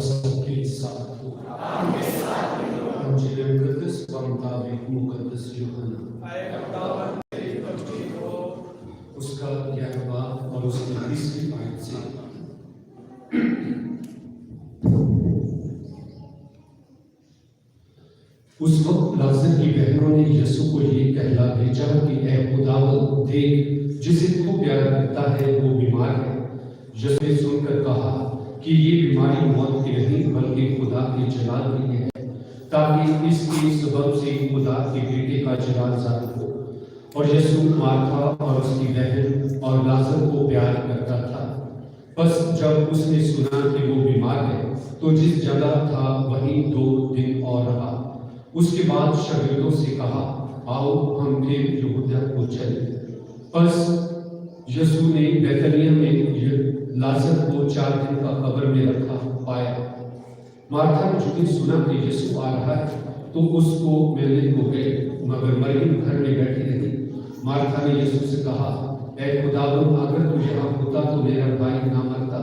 सबके साथ हो। इंजील मुकद्दस व मुताबिक मुकद्दस यूहन्ना उसका 11वां और उसकी 20वीं आयत से। उस वक्त लाजर की बहनों ने यीशु को ये कहला भेजा कि ऐ खुदावंद देख, जिसे तू प्यार करता है वो बीमार है। यीशु ने सुनकर कहा कि ये बीमारी मौत की नहीं बल्कि खुदा के जलाल की है, ताकि इसके सबब से खुदा के बेटे का जलाल ज़ाहिर हो। और यीशु मार्था और उसकी बहन और लाजर को प्यार करता था। बस जब उसने सुना कि वो बीमार है तो जिस जगह था वहीं 2 दिन और रहा। उसके बाद शागिर्दों से कहा, आओ हम फिर यहूदा को चलें। बस यीशु ने बैतनिय्याह में लाजर को 4 दिन का कब्र में रखा पाया। मार्था ने जो दिन सुना कि यीशु आ रहा है तो उसको मिलने को गए, मगर मरियम घर में बैठी रही। मार्था ने यीशु से कहा, ऐ खुदावंद, अगर तू यहाँ होता तो मेरा भाई ना मरता,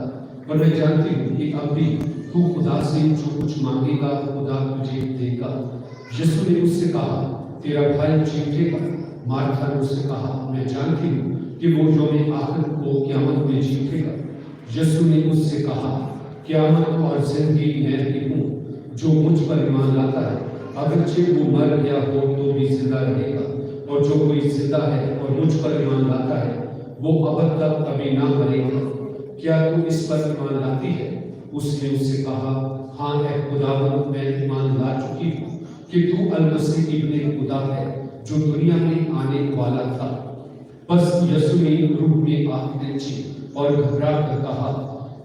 पर मैं जानती हूँ कि अब भी तू खुदा से जो कुछ मांगेगा खुदा तुझे देगा। यीशु ने उससे कहा, तेरा भाई जीतेगा। मार्था ने उससे कहा, मैं जानती हूँ कि वो यौम आखिर को क़यामत में जीतेगा। यीशु ने उससे कहा, क़यामत और ज़िंदगी मैं ही हूँ। जो मुझ पर ईमान लाता है अगरचे वो मर गया हो तो भी जिंदा रहेगा, और जो कोई जिंदा है और मुझ पर ईमान लाता है वो अब तक कभी ना मरेगा। क्या तू इस पर ईमान लाती है? उसने उससे कहा, हाँ ऐ खुदावंद, मैं ईमान ला चुकी हूँ कि तू अल-मसीह इब्ने खुदा है जो दुनिया में आने वाला था। बस यीशु ने रूह में आँख खींची और घबरा कर कहा,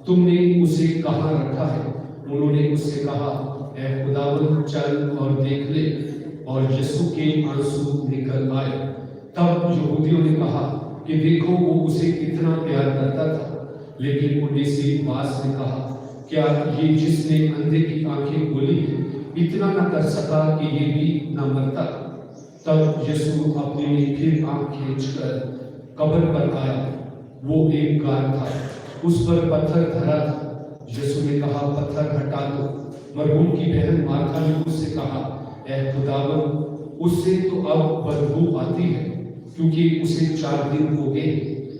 तुमने उसे कहाँ रखा है? उन्होंने उससे कहा, ऐ खुदावंद, चल और देख ले। और यीशु के आंसू निकल आए। तब यहूदियों ने कहा कि देखो वो उसे कितना प्यार करता था। लेकिन उन्हें से बास ने कहा, क्या ये जिसने अंधे की आंखें खोली इतना न कर सका कि ये भी न मरता? तब यीशु अपने में फिर आंख खींचकर कब्र पर आया। वो एक गार था, उस पर पत्थर धरा था। यीशु ने कहा, पत्थर हटा दो। मरहूम की बहन मार्था ने उससे कहा, ऐ खुदावंद, उससे तो अब बदबू आती है क्योंकि उसे 4 दिन हो गए।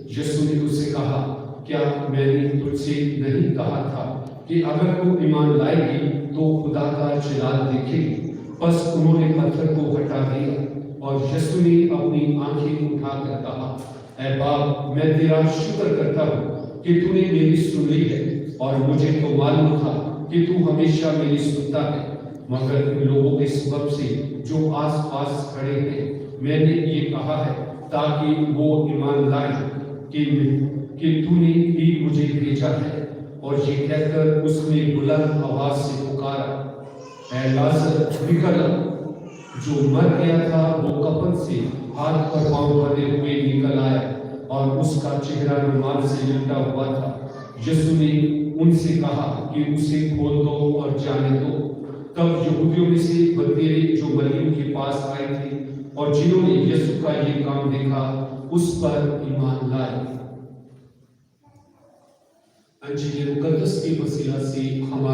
यीशु ने उससे कहा, क्या मैंने तुझसे नहीं कहा था कि अगर तू ईमान लाएगी तो खुदा का जलाल देखेगी? बस उन्होंने पत्थर को हटा दिया। और यीशु ने अपनी आंखें उठाकर कहा, ऐ बाप, मैं तेरा शुक्र करता हूँ कि तूने मेरी सुन ली है। और मुझे तो मालूम था कि तू हमेशा मेरी सुनता है, मगर इन लोगों के सबब से जो आस पास खड़े हैं मैंने ये कहा है ताकि वो ईमान लाए कि तूने ही मुझे भेजा है। और ये कहकर उसने बुलंद आवाज से पुकारा, ऐ लाजर निकल आ। जो मर गया था वो कफन से हाथ और पांव बंधे हुए निकल आया और उसका चेहरा रुमाल से लिपटा हुआ था। यीशु ने उनसे कहा कि उसे खोल दो और जाने दो। तब यहूदियों में से बतेरे जो मरियम के पास आए थे और जिन्होंने यीशु का ये काम देखा उस पर ईमान लाए। इंजील मुकद्दस की वसीला से हमारा